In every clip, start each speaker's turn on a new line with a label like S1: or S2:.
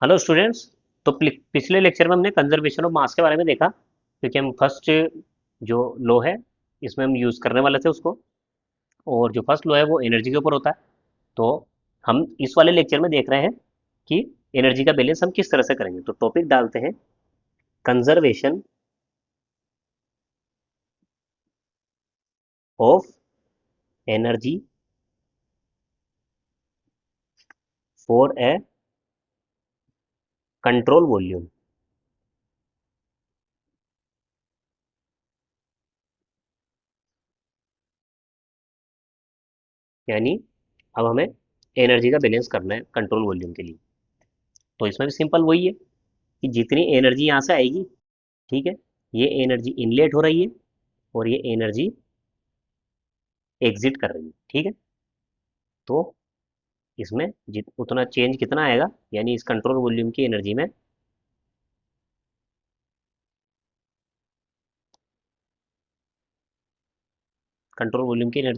S1: Hello students. तो पिछले lecture में हमने कंजर्वेशन ऑफ मास के बारे में देखा, क्योंकि हम फर्स्ट जो लॉ है इसमें हम यूज़ करने वाले थे उसको। और जो फर्स्ट लॉ है वो एनर्जी के ऊपर होता है। तो हम इस वाले लेक्चर में देख रहे हैं कि एनर्जी का बैलेंस हम किस तरह से करेंगे। तो टॉपिक डालते हैं conservation of energy for a control volume. यानी अब हमें एनर्जी का बैलेंस करना है कंट्रोल वॉल्यूम के लिए। तो इसमें भी सिंपल वही है कि जितनी एनर्जी यहाँ से आएगी, ठीक है, ये एनर्जी इनलेट हो रही है और ये एनर्जी एग्जिट कर रही है, ठीक है। तो इसमें जित उतना चेंज कितना आएगा, यानी इस कंट्रोल वॉल्यूम की एनर्जी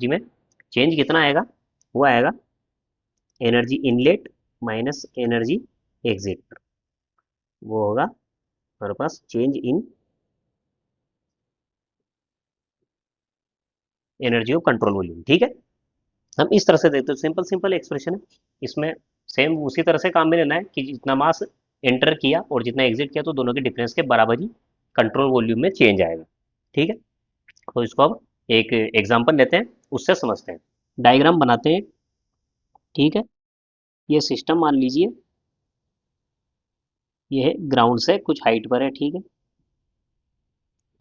S1: में चेंज कितना आएगा, वो आएगा energy inlet minus energy exit. वो होगा हमारे पास change in energy of control volume, ठीक है। हम इस तरह से देखते हैं, सिंपल सिंपल एक्सप्रेशन है। इसमें सेम उसी तरह से काम में लेना है कि जितना मास एंटर किया और जितना एग्जिट किया, तो दोनों के डिफरेंस के बराबर ही कंट्रोल वॉल्यूम में चेंज आएगा, ठीक है। तो इसको अब एक एग्जांपल लेते हैं, उससे समझते हैं। डायग्राम बनाते हैं, ठीक है। ये सिस्टम मान लीजिए, ये है ग्राउंड से कुछ हाइट पर है, ठीक है।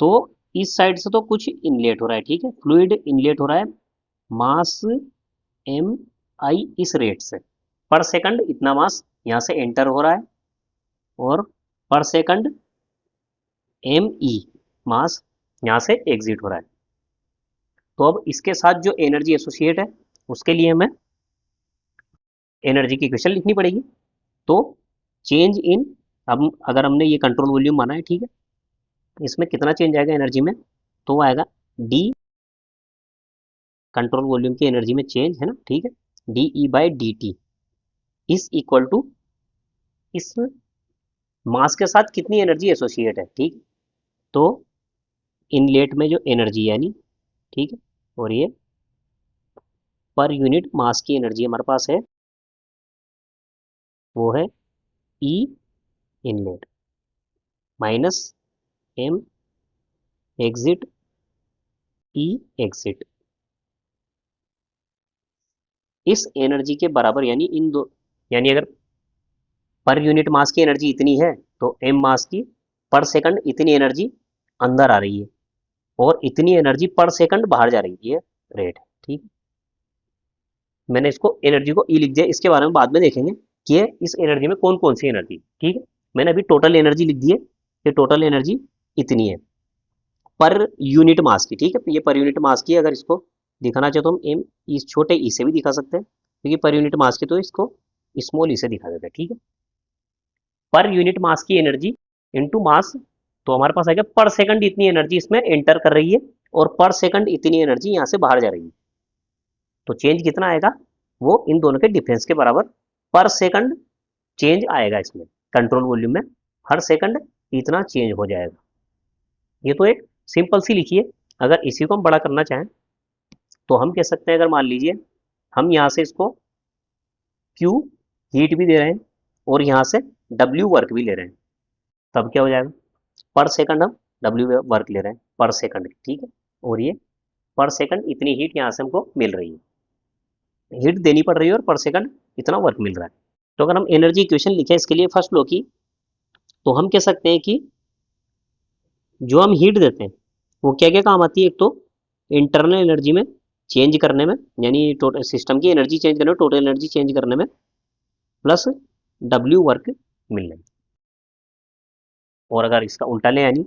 S1: तो इस साइड से तो कुछ इनलेट हो रहा है, ठीक है, फ्लूइड इनलेट हो रहा है मास एम आई इस रेट से। पर सेकंड इतना मास यहाँ से एंटर हो रहा है और पर सेकंड एम ई मास यहाँ से एग्जिट हो रहा है। तो अब इसके साथ जो एनर्जी एसोसिएट है, उसके लिए हमें एनर्जी की इक्वेशन लिखनी पड़ेगी। तो चेंज इन, अब अगर हमने ये कंट्रोल वॉल्यूम माना है, ठीक है, इसमें कितना चेंज आएगा एनर्जी में, तो वो आएगा डी, कंट्रोल वॉल्यूम की एनर्जी में चेंज है ना, ठीक है, D E by D T is equal to इस मास के साथ कितनी एनर्जी एसोसिएट है, ठीक। तो इनलेट में जो एनर्जी यानी, ठीक है, और ये पर यूनिट मास की एनर्जी हमारे पास है, वो है ई इनलेट माइनस एम एग्जिट ई एग्जिट। इस एनर्जी के बराबर, यानी इन दो, यानी अगर पर यूनिट मास की एनर्जी इतनी है, तो एम मास की पर सेकंड इतनी एनर्जी अंदर आ रही है और इतनी एनर्जी पर सेकंड बाहर जा रही है, ये रेट है, ठीक। मैंने इसको एनर्जी को ई लिख दिया, इसके बारे में बाद में देखेंगे कि ये इस एनर्जी में कौन कौन सी एनर्जी, ठीक है। मैंने अभी टोटल एनर्जी लिख दी है, ये टोटल एनर्जी इतनी है पर यूनिट मास की, ठीक है। ये पर यूनिट मास की, अगर इसको दिखाना चाहे तो हम एम इस छोटे ई से भी दिखा सकते हैं, क्योंकि पर यूनिट मास की, तो इसको स्मॉल ई से दिखा देते हैं, ठीक है। पर यूनिट मास की एनर्जी इनटू मास, तो हमारे पास आएगा पर सेकंड इतनी एनर्जी इसमें एंटर कर रही है और पर सेकंड इतनी एनर्जी यहाँ से बाहर जा रही है। तो चेंज कितना आएगा, वो इन दोनों के डिफरेंस के बराबर पर सेकंड चेंज आएगा इसमें। कंट्रोल वॉल्यूम में हर सेकंड इतना चेंज हो जाएगा। ये तो एक सिंपल सी लिखी है। अगर इसी को हम बड़ा करना चाहें, तो हम कह सकते हैं, अगर मान लीजिए हम यहाँ से इसको Q हीट भी दे रहे हैं और यहाँ से W वर्क भी ले रहे हैं, तब क्या हो जाएगा, पर सेकंड हम W वर्क ले रहे हैं पर सेकंड, ठीक है। और ये पर सेकंड इतनी हीट यहाँ से हमको मिल रही है, हीट देनी पड़ रही है और पर सेकंड इतना वर्क मिल रहा है। तो अगर हम एनर्जी इक्वेशन लिखें इसके लिए फर्स्ट लॉ की, तो हम कह सकते हैं कि जो हम हीट देते हैं वो क्या क्या काम आती है। एक तो इंटरनल एनर्जी में चेंज करने में, यानी टोटल सिस्टम की एनर्जी चेंज करने में, टोटल एनर्जी चेंज करने में, प्लस डब्ल्यू वर्क मिलने में। और अगर इसका उल्टा लें, यानी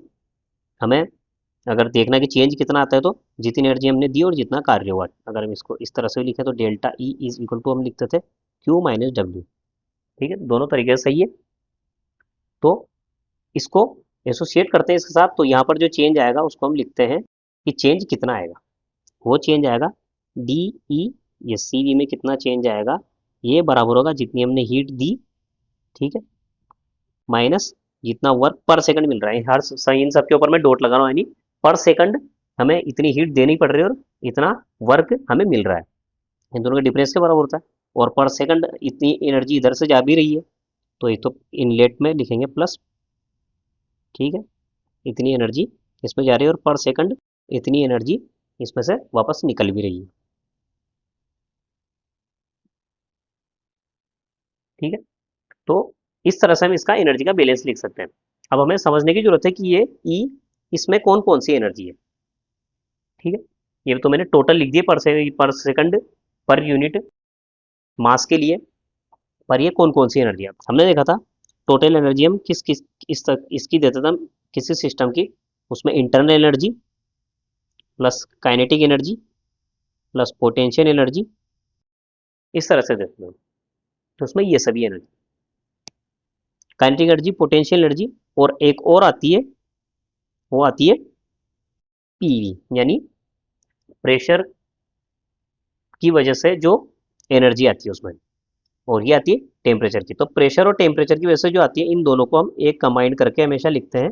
S1: हमें अगर देखना कि चेंज कितना आता है, तो जितनी एनर्जी हमने दी और जितना कार्य हुआ, अगर हम इसको इस तरह से लिखें तो delta E is equal to हम लिखते थे क्यू माइनस डब्ल्यू, ठीक है। दोनों तरीके से सही है। तो इसको एसोसिएट करते हैं इसके साथ, तो यहाँ पर जो चेंज आएगा उसको हम लिखते हैं कि चेंज कितना आएगा। वो चेंज आएगा डी ई, ये सी वी में कितना चेंज आएगा, ये बराबर होगा जितनी हमने हीट दी, ठीक है, माइनस जितना वर्क पर सेकंड मिल रहा है, हर सही इन सबके ऊपर मैं डॉट लगा रहा हूँ, यानी पर सेकंड हमें इतनी हीट देनी पड़ रही है और इतना वर्क हमें मिल रहा है, इन दोनों के डिफरेंस के बराबर होता है। और पर सेकंड इतनी एनर्जी इधर से जा भी रही है, तो ये तो इनलेट में लिखेंगे प्लस, ठीक है, इतनी एनर्जी इसमें जा रही है और पर सेकंड इतनी एनर्जी इसमें से वापस निकल भी रही है, ठीक है। तो इस तरह से हम इसका एनर्जी का बैलेंस लिख सकते हैं। अब हमें समझने की जरूरत है कि ये ई इसमें कौन कौन सी एनर्जी है, ठीक है। ये तो मैंने टोटल लिख दिया पर सेकंड पर यूनिट मास के लिए, पर ये कौन कौन सी एनर्जी है हमने देखा था। टोटल एनर्जी हम किस किस इसकी देते थे हम, किसी सिस्टम की, उसमें internal energy plus kinetic energy plus potential energy, इस तरह से देते हैं। तो उसमें ये सभी energy, kinetic energy, potential energy, और एक और आती है, वो आती है पीवी, यानी प्रेशर की वजह से जो एनर्जी आती है उसमें, और ये आती है टेम्परेचर की। तो प्रेशर और टेम्परेचर की वजह से जो आती है, इन दोनों को हम एक कंबाइन करके हमेशा लिखते हैं,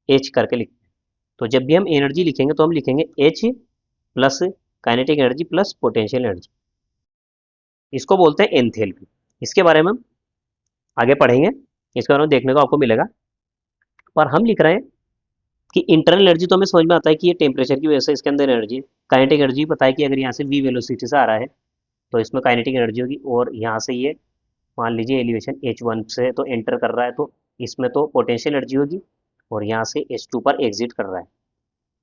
S1: एच करके लिखते हैं। तो जब भी हम एनर्जी लिखेंगे तो हम लिखेंगे H plus kinetic energy plus potential energy, इसको बोलते हैं एंथैल्पी। इसके बारे में हम आगे पढ़ेंगे, इसके बारे में देखने को आपको मिलेगा। पर हम लिख रहे हैं कि इंटरनल एनर्जी तो हमें समझ में आता है कि ये टेम्परेचर की वजह से इसके अंदर एनर्जी, काइनेटिक एनर्जी पता है कि अगर यहाँ से वी वेलोसिटी से आ रहा है तो इसमें काइनेटिक एनर्जी होगी, और यहाँ से ये मान लीजिए एलिवेशन H1 से तो एंटर कर रहा है, तो इसमें तो पोटेंशियल एनर्जी होगी, और यहाँ से H2 पर एग्जिट कर रहा है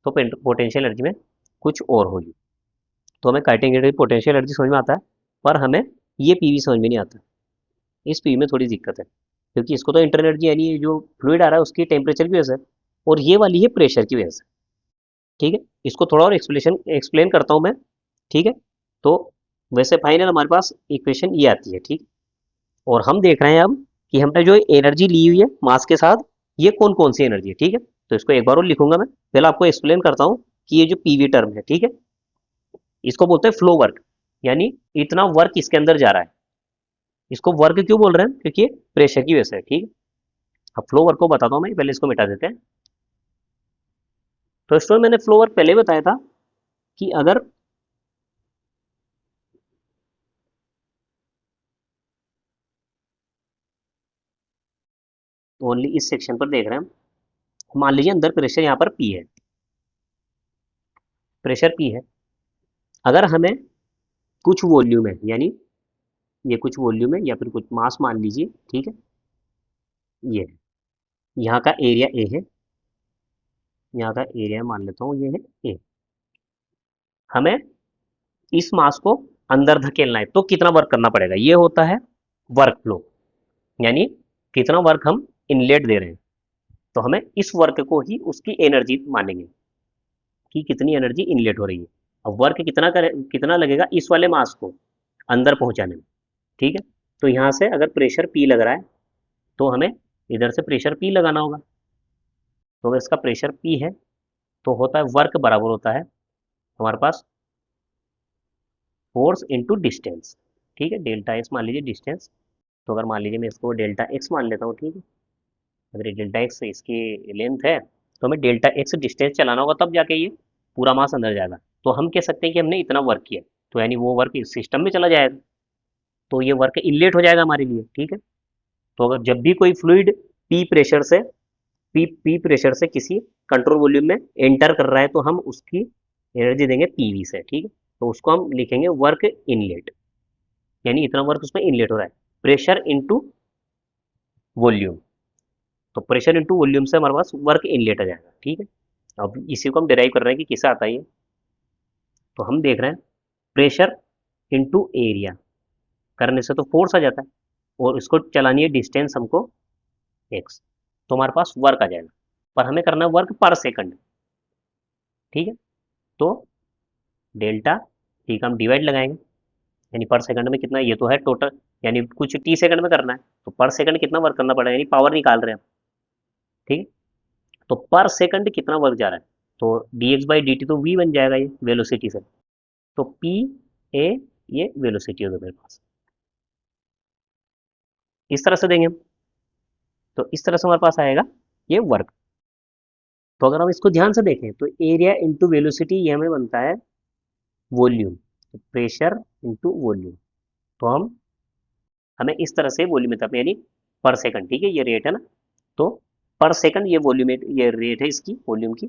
S1: तो पोटेंशियल एनर्जी में कुछ और होगी। तो हमें काइनेटिक एनर्जी पोटेंशियल एनर्जी समझ में आता है, पर हमें ये पीवी समझ में नहीं आता। इस पीवी में थोड़ी दिक्कत है, क्योंकि इसको तो इंटरनल एनर्जी यानी ये जो फ्लूइड आ रहा है उसकी टेम्परेचर की वजह से, और ये वाली है प्रेशर की वजह से, ठीक है। इसको थोड़ा और एक्सप्लेन करता हूँ मैं, ठीक है। तो वैसे फाइनल हमारे पास इक्वेशन ये आती है, ठीक। और हम देख रहे हैं अब कि हमने जो एनर्जी ली हुई है मास के साथ, ये कौन कौन सी एनर्जी है, ठीक है। तो इसको एक बार और लिखूंगा मैं, पहले आपको एक्सप्लेन करता हूँ कि ये जो पीवी टर्म है, ठीक है, इसको बोलते हैं फ्लो वर्क, यानी इतना वर्क इसके अंदर जा रहा है। इसको वर्क क्यों बोल रहे हैं, क्योंकि प्रेशर की वजह से है, ठीक है। अब फ्लो वर्क को बताता हूँ मैं, पहले इसको मिटा देते हैं। तो स्टूडेंट मैंने फ्लो वर्क पहले बताया था कि अगर ओनली इस सेक्शन पर देख रहे हैं हम, मान लीजिए अंदर प्रेशर यहाँ पर पी है, प्रेशर पी है। अगर हमें कुछ वॉल्यूम है, यानी ये कुछ वॉल्यूम है या फिर कुछ मास मान लीजिए, ठीक है, ये है, यहाँ का एरिया ए है, यहाँ का एरिया मान लेता हूँ ये है ए। हमें इस मास को अंदर धकेलना है तो कितना वर्क करना पड़ेगा, ये होता है वर्क फ्लो, यानी कितना वर्क हम इनलेट दे रहे हैं। तो हमें इस वर्क को ही उसकी एनर्जी मानेंगे कि कितनी एनर्जी इनलेट हो रही है। अब वर्क कितना लगेगा इस वाले मास को अंदर पहुंचाने में, ठीक है। तो यहाँ से अगर प्रेशर पी लग रहा है तो हमें इधर से प्रेशर पी लगाना होगा। तो अगर इसका प्रेशर पी है तो होता है वर्क बराबर होता है हमारे पास फोर्स इनटू डिस्टेंस, ठीक है। डेल्टा एक्स मान लीजिए डिस्टेंस, तो अगर मान लीजिए मैं इसको डेल्टा एक्स मान लेता हूँ, ठीक है। अगर ये डेल्टा एक्स इसकी लेंथ है तो हमें डेल्टा एक्स डिस्टेंस चलाना होगा, तब जाके ये पूरा मास अंदर जाएगा। तो हम कह सकते हैं कि हमने इतना वर्क किया, तो यानी वो वर्क इस सिस्टम में चला जाएगा, तो ये वर्क इनलेट हो जाएगा हमारे लिए, ठीक है। तो अगर जब भी कोई फ्लूइड पी प्रेशर से पी प्रेशर से किसी कंट्रोल वॉल्यूम में एंटर कर रहा है तो हम उसकी एनर्जी देंगे पीवी से, ठीक है। तो उसको हम लिखेंगे वर्क इनलेट, यानी इतना वर्क उसमें इनलेट हो रहा है, प्रेशर इनटू वॉल्यूम। तो प्रेशर इनटू वॉल्यूम से हमारे पास वर्क इनलेट आ जाएगा, ठीक है। अब इसी को हम डिराइव कर रहे हैं कि किससे आता है ये। तो हम देख रहे हैं प्रेशर इनटू एरिया करने से तो फोर्स आ जाता है, और इसको चलानी है डिस्टेंस हमको एक्स, तो हमारे पास वर्क आ जाएगा। पर हमें करना है वर्क पर सेकंड, ठीक है। तो डेल्टा टी का हम डिवाइड लगाएंगे, यानी पर सेकंड में कितना, ये तो है टोटल, यानी कुछ टी सेकंड में करना है, तो पर सेकंड कितना वर्क करना पड़ेगा, यानी पावर निकाल रहे हैं हम, ठीक है। तो पर सेकंड कितना वर्क जा रहा है, तो D x by D T तो वी बन जाएगा ये वेलोसिटी से, तो पी ए ये वेलोसिटी होगा मेरे पास, इस तरह से देंगे हम। तो इस तरह से हमारे पास आएगा ये वर्क। तो अगर हम इसको ध्यान से देखें तो एरिया इंटू वेलोसिटी ये हमें बनता है वॉल्यूम, तो प्रेशर इंटू वॉल्यूम। तो हमें इस तरह से वॉल्यूम मिलता है यानी पर सेकंड, ठीक है, ये रेट है ना। तो पर सेकंड ये वॉल्यूम, ये रेट है इसकी वॉल्यूम की।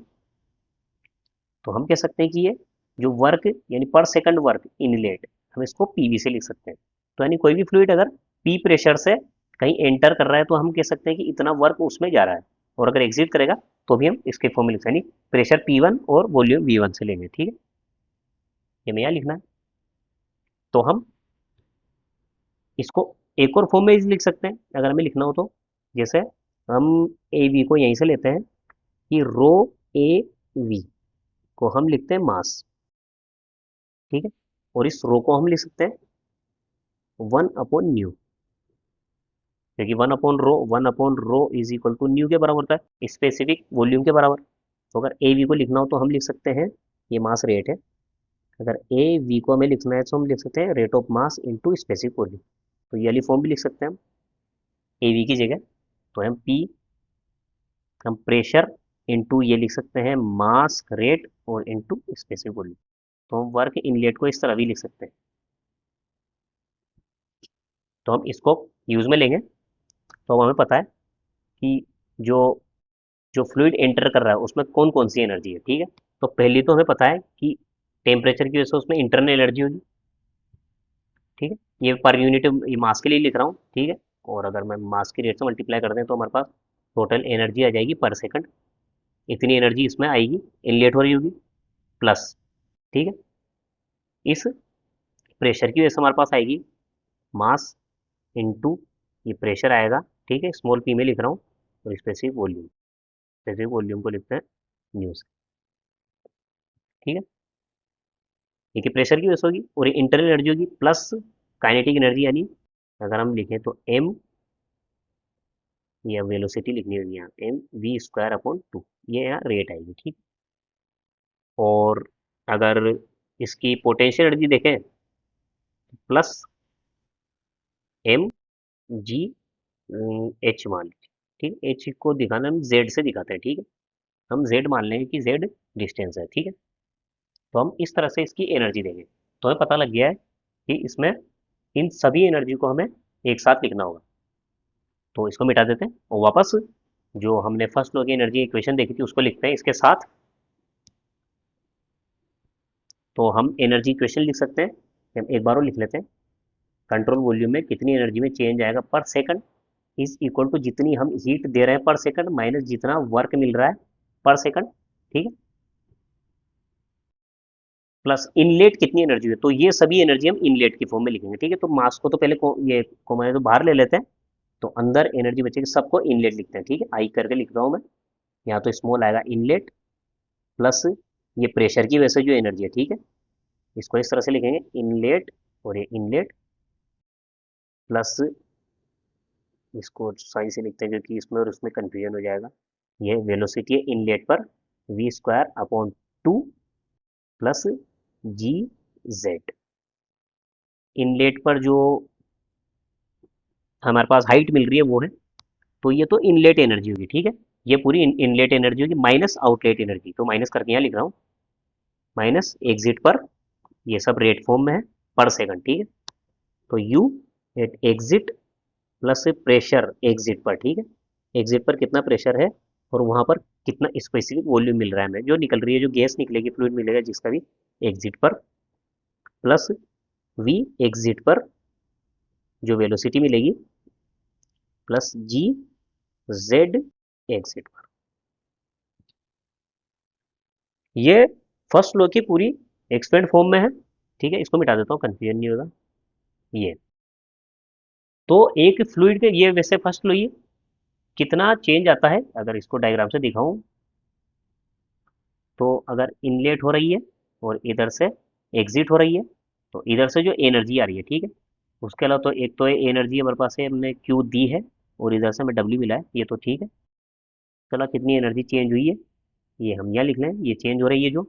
S1: तो हम कह सकते हैं कि ये जो वर्क यानी पर सेकंड वर्क इनलेट, हम इसको पीवी से लिख सकते हैं। तो यानी कोई भी फ्लूइड अगर पी प्रेशर से कहीं एंटर कर रहा है तो हम कह सकते हैं कि इतना वर्क उसमें जा रहा है, और अगर एग्जिट करेगा तो भी हम इसके फॉर्म में लिख सकते हैं, यानी प्रेशर P1 और वॉल्यूम V1 से लेंगे, ठीक है। ये मैं यहाँ लिखना है। तो हम इसको एक और फॉर्म में लिख सकते हैं अगर हमें लिखना हो तो। जैसे हम ए वी को यहीं से लेते हैं कि रो ए वी को हम लिखते हैं मास, ठीक है। और इस रो को हम लिख सकते हैं 1/न्यू, क्योंकि 1/रो इज इक्वल टू न्यू के बराबर होता है, स्पेसिफिक वॉल्यूम के बराबर। तो अगर ए वी को लिखना हो तो हम लिख सकते हैं, ये मास रेट है, अगर ए वी को हमें लिखना है तो हम लिख सकते हैं rate of mass into specific volume. तो ये वाली फॉर्म भी लिख सकते हैं हम ए वी की जगह। तो हम प्रेशर इंटू ये लिख सकते हैं मास रेट और इंटू स्पेसिफिक वॉल्यूम। तो हम वर्क इनलेट को इस तरह भी लिख सकते हैं। तो हम इसको यूज में लेंगे तो हमें पता है कि जो जो फ्लूइड एंटर कर रहा है उसमें कौन कौन सी एनर्जी है, ठीक है। तो पहली तो हमें पता है कि टेम्परेचर की वजह से उसमें इंटरनल एनर्जी होगी, ठीक है। ये पर यूनिट ये मास के लिए लिख रहा हूँ, ठीक है। और अगर मैं मास की रेट से मल्टीप्लाई कर दें तो हमारे पास टोटल एनर्जी आ जाएगी पर सेकंड, इतनी एनर्जी इसमें आएगी, इनलेट हो रही होगी, प्लस, ठीक है, इस प्रेशर की वजह से हमारे पास आएगी मास इंटू ये प्रेशर आएगा, ठीक है, स्मॉल पी में लिख रहा हूँ, और स्पेसिफिक वॉल्यूम को लिखते हैं न्यूज, ठीक है। देखिए प्रेशर की वजह से होगी और इंटरनल एनर्जी होगी प्लस काइनेटिक एनर्जी, यानी अगर हम लिखें तो एम, या वेलोसिटी लिखनी होगी यहाँ mv²/2, ये यहाँ रेट आएगी, ठीक। और अगर इसकी पोटेंशियल एनर्जी देखें प्लस एम जी एच मान लीजिए, ठीक, एच को दिखाना हम जेड से दिखाते हैं, ठीक है। हम जेड मान लेंगे कि जेड डिस्टेंस है, ठीक है। तो हम इस तरह से इसकी एनर्जी देंगे तो हमें पता लग गया है कि इसमें इन सभी एनर्जी को हमें एक साथ लिखना होगा। तो इसको मिटा देते हैं और वापस जो हमने फर्स्ट लॉ की एनर्जी इक्वेशन देखी थी उसको लिखते हैं इसके साथ। तो हम एनर्जी इक्वेशन लिख सकते हैं, हम एक बार और लिख लेते हैं। कंट्रोल वॉल्यूम में कितनी एनर्जी में चेंज आएगा पर सेकंड इज इक्वल टू जितनी हम हीट दे रहे हैं पर सेकंड माइनस जितना वर्क मिल रहा है पर सेकंड, ठीक है, प्लस इनलेट कितनी एनर्जी है। तो ये सभी एनर्जी हम इनलेट की फॉर्म में लिखेंगे, ठीक है। तो मास को तो पहले ये को मैं तो बाहर ले लेते हैं, तो अंदर एनर्जी बचेगी, सबको इनलेट लिखते हैं, ठीक है, आई करके लिख रहा हूँ मैं। यहाँ तो स्मॉल आएगा इनलेट प्लस ये प्रेशर की वजह से जो एनर्जी है, ठीक है, इसको इस तरह से लिखेंगे इनलेट, और ये इनलेट प्लस, इसको साइन से लिखते हैं क्योंकि इसमें और उसमें कंफ्यूजन हो जाएगा। ये वेलोसिटी है इनलेट पर v²/2 plus G Z. Inlet पर जो हमारे पास हाइट मिल रही है वो है, तो ये तो इनलेट एनर्जी होगी, ठीक है। ये पूरी इनलेट एनर्जी होगी माइनस आउटलेट एनर्जी, तो माइनस करके यहाँ लिख रहा हूँ, माइनस एग्जिट पर, ये सब रेट फॉर्म में है पर सेकंड, ठीक है। तो U at exit plus pressure exit पर, ठीक है, एग्जिट पर कितना प्रेशर है और वहां पर कितना स्पेसिफिक वॉल्यूम मिल रहा है हमें, जो निकल रही है, जो गैस निकलेगी, फ्लूइड मिलेगा जिसका भी, एग्जिट पर, प्लस वी एग्जिट पर जो वेलोसिटी मिलेगी, प्लस जी जेड एग्जिट पर। ये फर्स्ट लॉ की पूरी एक्सपेंड फॉर्म में है, ठीक है। इसको मिटा देता हूँ, कंफ्यूजन नहीं होगा। ये तो एक फ्लूइड के, ये वैसे फर्स्ट लॉ, ये कितना चेंज आता है अगर इसको डायग्राम से दिखाऊं, तो अगर इनलेट हो रही है और इधर से एग्जिट हो रही है, तो इधर से जो एनर्जी आ रही है, ठीक है, उसके अलावा तो एक तो एनर्जी हमारे पास है, हमने क्यू दी है, और इधर से हमें डब्ल्यू मिला है, ये तो ठीक है। चलो कितनी एनर्जी चेंज हुई है ये हम यहाँ लिख लें, ये चेंज हो रही है जो,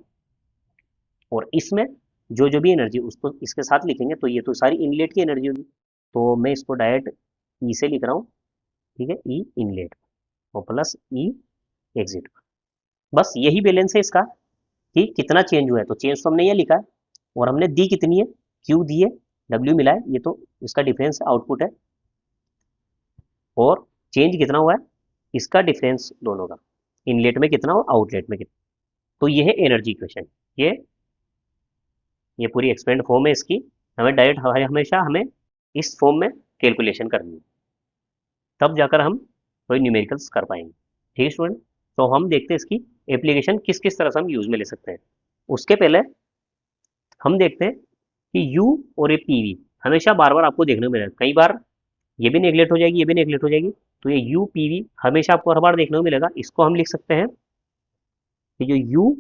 S1: और इसमें जो जो भी एनर्जी उसको इसके साथ लिखेंगे तो ये तो सारी इनलेट की एनर्जी होगी। तो मैं इसको डायरेक्ट ई से लिख रहा हूँ, ठीक है, ई इनलेट और प्लस ई एग्जिट। बस यही बैलेंस है इसका कि कितना चेंज हुआ है। तो चेंज तो हमने ये लिखा है और हमने दी कितनी है, क्यू दी है, डब्ल्यू मिला है, ये तो इसका डिफरेंस आउटपुट है। और चेंज कितना हुआ है, इसका डिफरेंस दोनों का, इनलेट में कितना और आउटलेट में कितना। तो ये है एनर्जी इक्वेशन। ये ये पूरी एक्सपेंड फॉर्म है इसकी। हमें डायरेक्ट हमेशा हमें इस फॉर्म में कैलकुलेशन करनी है, तब जाकर हम कोई न्यूमेरिकल्स कर पाएंगे। ठीक है स्टूडेंट, तो हम देखते हैं इसकी एप्लीकेशन किस किस तरह से हम यूज में ले सकते हैं। उसके पहले हम देखते हैं कि यू और ये पीवी हमेशा बार बार आपको देखने को मिलेगा। कई बार ये भी नेगलेक्ट हो जाएगी, ये भी नेगलेक्ट हो जाएगी। तो ये यू पीवी हमेशा आपको हर बार देखने को मिलेगा। इसको हम लिख सकते हैं कि जो यू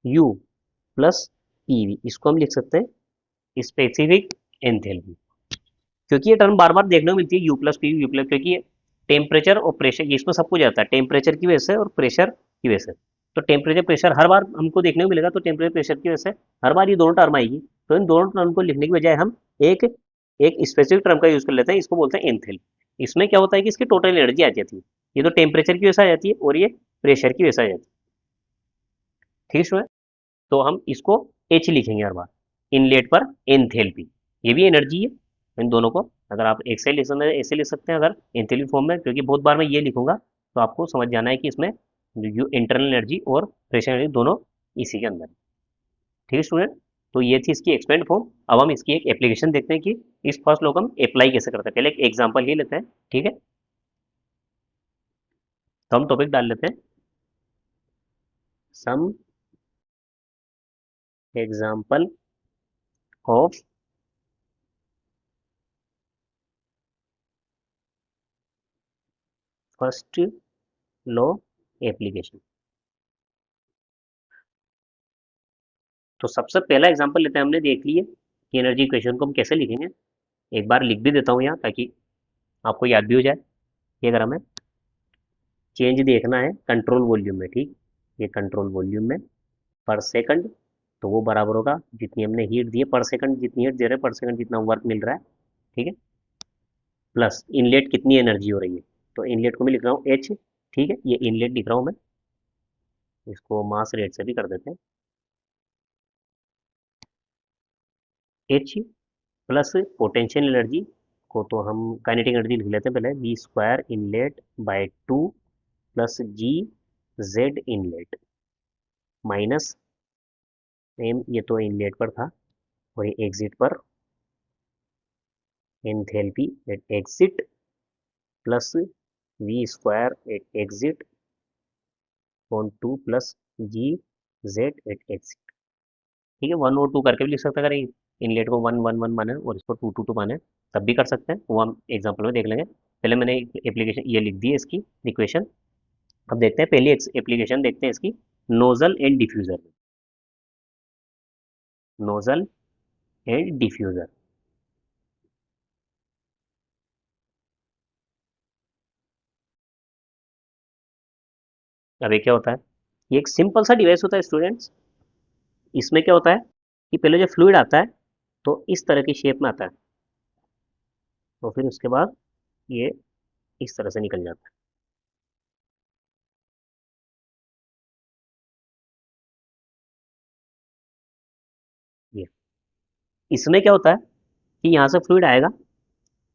S1: यू प्लस पीवी, इसको हम लिख सकते हैं स्पेसिफिक एंथैल्पी। क्योंकि ये टर्म बार बार देखने को मिलती है, you plus PV, you plus, क्योंकि ये टेम्परेचर और प्रेशर, इसमें सब कुछ आता है टेम्परेचर की वजह से और प्रेशर की वजह से। तो टेम्परेचर प्रेशर हर बार हमको देखने को मिलेगा, तो टेम्परेचर प्रेशर की वजह से हर बार ये दोनों टर्म आएगी। तो इन दोनों टर्म को लिखने की बजाय हम एक एक स्पेसिफिक टर्म का यूज कर लेते हैं, इसको बोलते हैं एंथैल्पी। इसमें क्या होता है कि इसकी टोटल एनर्जी आ जाती है। ये तो टेम्परेचर की वजह से आ जाती है और ये प्रेशर की वजह से आ जाती है। ठीक है, तो हम इसको एच लिखेंगे हर बार, इनलेट पर एंथैल्पी। ये भी एनर्जी है। इन दोनों को अगर आप एक से लिख सकते हैं, ऐसे लिख सकते हैं अगर एंथैल्पी फॉर्म में, क्योंकि बहुत बार मैं ये लिखूंगा तो आपको समझ जाना है कि इसमें जो इंटरनल एनर्जी और प्रेशर एनर्जी दोनों इसी के अंदर है। ठीक है स्टूडेंट, तो ये थी इसकी एक्सपेंड फॉर्म। अब हम इसकी एक एप्लीकेशन देखते हैं कि इस फर्स्ट लॉ को हम अप्लाई कैसे करते हैं। पहले एक एग्जाम्पल ही लेते हैं, ठीक है। तो हम टॉपिक डाल लेते हैं, some example of first law application. तो सबसे पहला एग्जांपल लेते हैं, हमने देख लिए कि एनर्जी इक्वेशन को हम कैसे लिखेंगे। एक बार लिख भी देता हूँ यहाँ ताकि आपको याद भी हो जाए कि अगर हमें चेंज देखना है कंट्रोल वॉल्यूम में, ठीक, ये कंट्रोल वॉल्यूम में पर सेकंड, तो वो बराबर होगा जितनी हमने हीट दी है पर सेकंड, जितनी हीट दे रहे हैं पर सेकंड जितना वर्क मिल रहा है, ठीक है, प्लस इनलेट कितनी एनर्जी हो रही है। तो इनलेट को मैं लिख रहा हूँ एच, ठीक है, ये इनलेट लिख रहा हूँ मैं, इसको मास रेट से भी कर देते हैं, एच प्लस पोटेंशियल एनर्जी को तो हम काइनेटिक एनर्जी लिख लेते हैं पहले, V square inlet by two plus G Z inlet minus M, ये तो इनलेट पर था, और ये एग्जिट पर enthalpy at exit plus V square at exit on two plus G Z at exit. ठीक है, वन और टू करके भी लिख सकते हैं, अगर इनलेट को वन वन वन माने और इसको टू टू टू माने तब भी कर सकते हैं, वो हम एग्जाम्पल में देख लेंगे। पहले मैंने एप्लीकेशन ये लिख दी है इसकी इक्वेशन। अब देखते हैं पहली एप्लीकेशन देखते हैं इसकी, nozzle and diffuser. Nozzle and diffuser, अब ये क्या होता है, ये एक सिंपल सा डिवाइस होता है स्टूडेंट्स। इसमें क्या होता है कि पहले जो फ्लूइड आता है तो इस तरह की शेप में आता है, तो फिर उसके बाद ये इस तरह से निकल जाता है। ये इसमें क्या होता है कि यहाँ से फ्लूइड आएगा,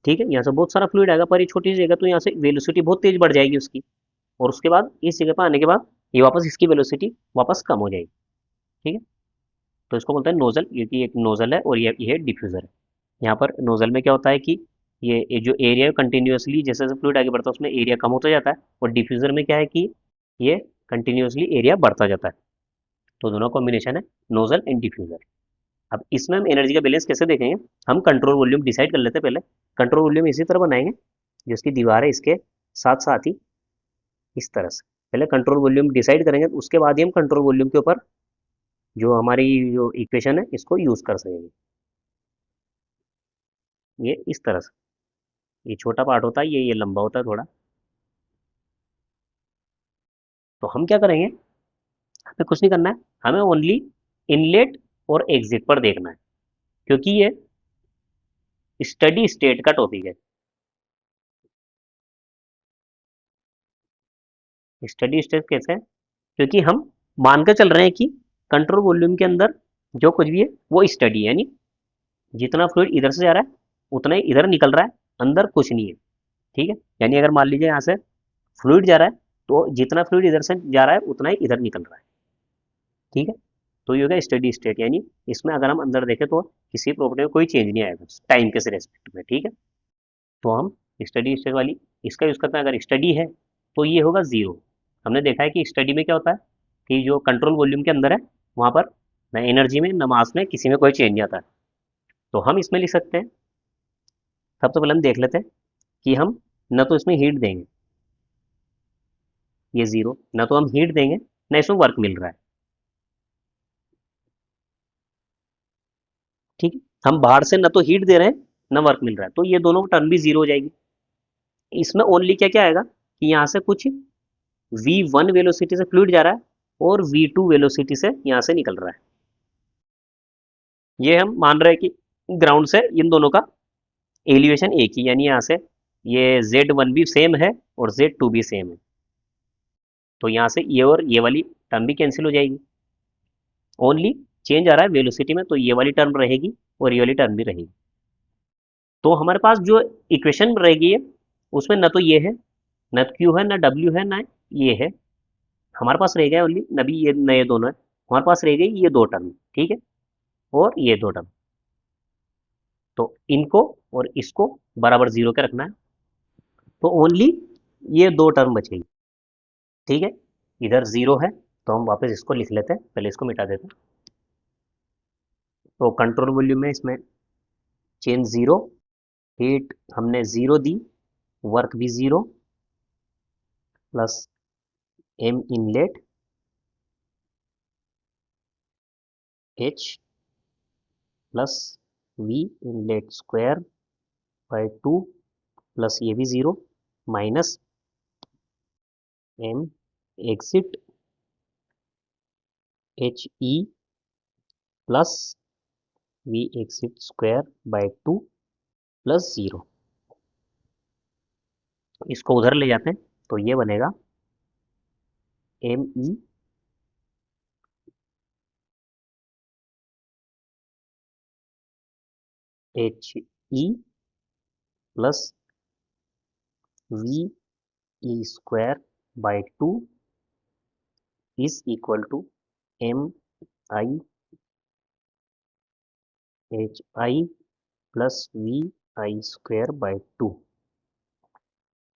S1: ठीक है, यहाँ से बहुत सारा फ्लूइड आएगा, पर ये छोटी सी जगह, तो यहाँ से वेलोसिटी बहुत तेज बढ़ जाएगी उसकी, और उसके बाद इस जगह पर आने के बाद ये वापस इसकी वेलोसिटी वापस कम हो जाएगी। ठीक है, तो इसको बोलते हैं नोजल, क्योंकि एक नोजल है और ये डिफ्यूजर है। यहाँ पर नोजल में क्या होता है कि ये जो एरिया है कंटिन्यूसली जैसे जैसे फ्लूइड आगे बढ़ता है उसमें एरिया कम होता जाता है, और डिफ्यूजर में क्या है कि ये कंटिन्यूसली एरिया बढ़ता जाता है। तो दोनों कॉम्बिनेशन है नोजल एंड डिफ्यूजर। अब इसमें हम एनर्जी का बैलेंस कैसे देखेंगे, हम कंट्रोल वॉल्यूम डिसाइड कर लेते हैं पहले। कंट्रोल वॉल्यूम इसी तरह बनाएंगे, जो इसकी दीवार है इसके साथ साथ ही इस तरह से पहले कंट्रोल वॉल्यूम डिसाइड करेंगे, उसके बाद ही हम कंट्रोल वॉल्यूम के ऊपर जो हमारी जो इक्वेशन है इसको यूज कर सकेंगे। ये इस तरह से, ये छोटा पार्ट होता है, ये लंबा होता है थोड़ा। तो हम क्या करेंगे, हमें कुछ नहीं करना है, हमें ओनली इनलेट और एग्जिट पर देखना है, क्योंकि ये स्टडी स्टेट का टॉपिक है। स्टडी स्टेट कैसे है? क्योंकि हम मानकर चल रहे हैं कि कंट्रोल वॉल्यूम के अंदर जो कुछ भी है वो स्टडी है, यानी जितना फ्लूइड इधर से जा रहा है उतना ही इधर निकल रहा है, अंदर कुछ नहीं है। ठीक है, यानी अगर मान लीजिए यहाँ से फ्लूइड जा रहा है तो जितना फ्लूइड इधर से जा रहा है उतना ही इधर निकल रहा है। ठीक है, तो ये होगा स्टडी स्टेट, यानी इसमें अगर हम अंदर देखें तो किसी प्रॉपर्टी में कोई चेंज नहीं आएगा टाइम के रेस्पेक्ट में। ठीक है, तो हम स्टडी स्टेट वाली इसका यूज़ करते हैं। अगर स्टडी है तो ये होगा ज़ीरो। हमने देखा है कि स्टडी में क्या होता है कि जो कंट्रोल वॉल्यूम के अंदर है वहाँ पर न एनर्जी में न मास में किसी में कोई चेंज नहीं आता है। तो हम इसमें लिख सकते हैं, सबसे पहले हम देख लेते हैं कि हम न तो इसमें हीट देंगे, ये ज़ीरो, न तो हम हीट देंगे न इसमें वर्क मिल रहा है। ठीक है, हम बाहर से न तो हीट दे रहे हैं न वर्क मिल रहा है, तो ये दोनों टर्म भी ज़ीरो हो जाएगी। इसमें ओनली क्या क्या आएगा कि यहाँ से कुछ v1 वेलोसिटी से फ्लूइड जा रहा है और v2 वेलोसिटी से यहाँ से निकल रहा है। ये हम मान रहे हैं कि ग्राउंड से इन दोनों का एलिवेशन एक ही, यानी यहाँ से ये z1 भी सेम है और z2 भी सेम है, तो यहाँ से ये और ये वाली टर्म भी कैंसिल हो जाएगी। ओनली चेंज आ रहा है वेलोसिटी में, तो ये वाली टर्म रहेगी और ये वाली टर्म भी रहेगी। तो हमारे पास जो इक्वेशन रहेगी है उसमें न तो ये है, न क्यू है, न डब्ल्यू है, न ये है। हमारे पास रह गया ओनली नबी ये नए दोनों है, हमारे पास रह गई ये दो टर्म। ठीक है, और ये दो टर्म, तो इनको और इसको बराबर जीरो के रखना है, तो ओनली ये दो टर्म बचेगी। ठीक है, इधर जीरो है तो हम वापस इसको लिख लेते हैं, पहले इसको मिटा देते हैं। तो कंट्रोल वॉल्यूम में इसमें चेंज जीरो, हीट हमने जीरो दी, वर्क भी zero, plus M inlet H plus V inlet square by two, plus ये भी zero, minus M exit H E plus V exit square by two plus zero. इसको उधर ले जाते हैं तो ये बनेगा M E H E plus V E square by two is equal to M I H I plus V I square by two.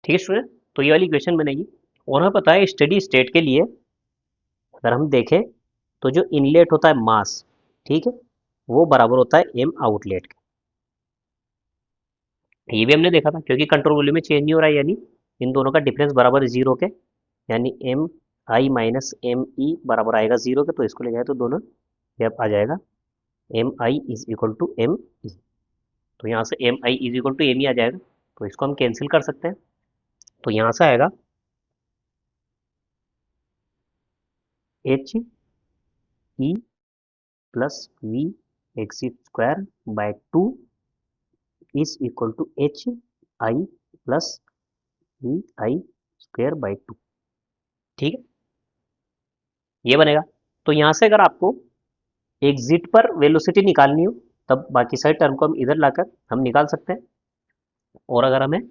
S1: ठीक है स्टूडेंट, तो ये वाली इक्वेशन बनेगी। और हमें पता है स्टडी स्टेट के लिए अगर हम देखें तो जो इनलेट होता है मास, ठीक है, वो बराबर होता है एम आउटलेट के। ये भी हमने देखा था क्योंकि कंट्रोल वॉल्यूम में चेंज नहीं हो रहा है, यानी इन दोनों का डिफरेंस बराबर है जीरो के, यानी एम आई माइनस एम ई बराबर आएगा जीरो के, तो इसको ले जाए तो दोनों ये आ जाएगा M I is equal to M E. तो यहाँ से M I is equal to M E आ जाएगा, तो इसको हम कैंसिल कर सकते हैं। तो यहाँ से आएगा H E plus V exit square by two is equal to H I plus V I square by two. ठीक है, ये बनेगा। तो यहाँ से अगर आपको एग्जिट पर वेलोसिटी निकालनी हो तब बाकी सारी टर्म को हम इधर लाकर हम निकाल सकते हैं, और अगर हमें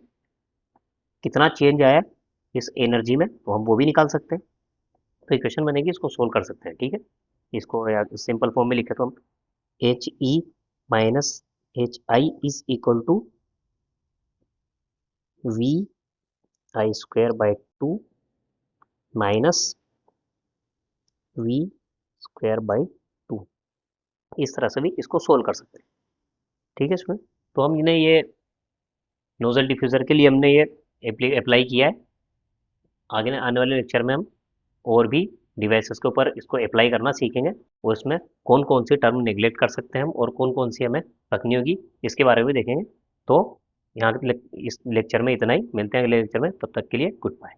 S1: कितना चेंज आया इस एनर्जी में तो हम वो भी निकाल सकते हैं। तो इक्वेशन बनेगी, इसको सोल्व कर सकते हैं। ठीक है, इसको या सिंपल फॉर्म में लिखे तो हम H E minus H I is equal to V I square by two minus V square by two, इस तरह से भी इसको सोल्व कर सकते हैं। ठीक है इसमें, तो हमने ये नोजल डिफ्यूज़र के लिए हमने ये अप्लाई किया है। आगे आने वाले लेक्चर में हम और भी डिवाइसेस के ऊपर इसको अप्लाई करना सीखेंगे, और इसमें कौन कौन सी टर्म नेग्लेक्ट कर सकते हैं हम और कौन कौन सी हमें रखनी होगी इसके बारे में भी देखेंगे। तो यहाँ इस लेक्चर में इतना ही, मिलते हैं अगले लेक्चर में, तब तक के लिए गुड बाय।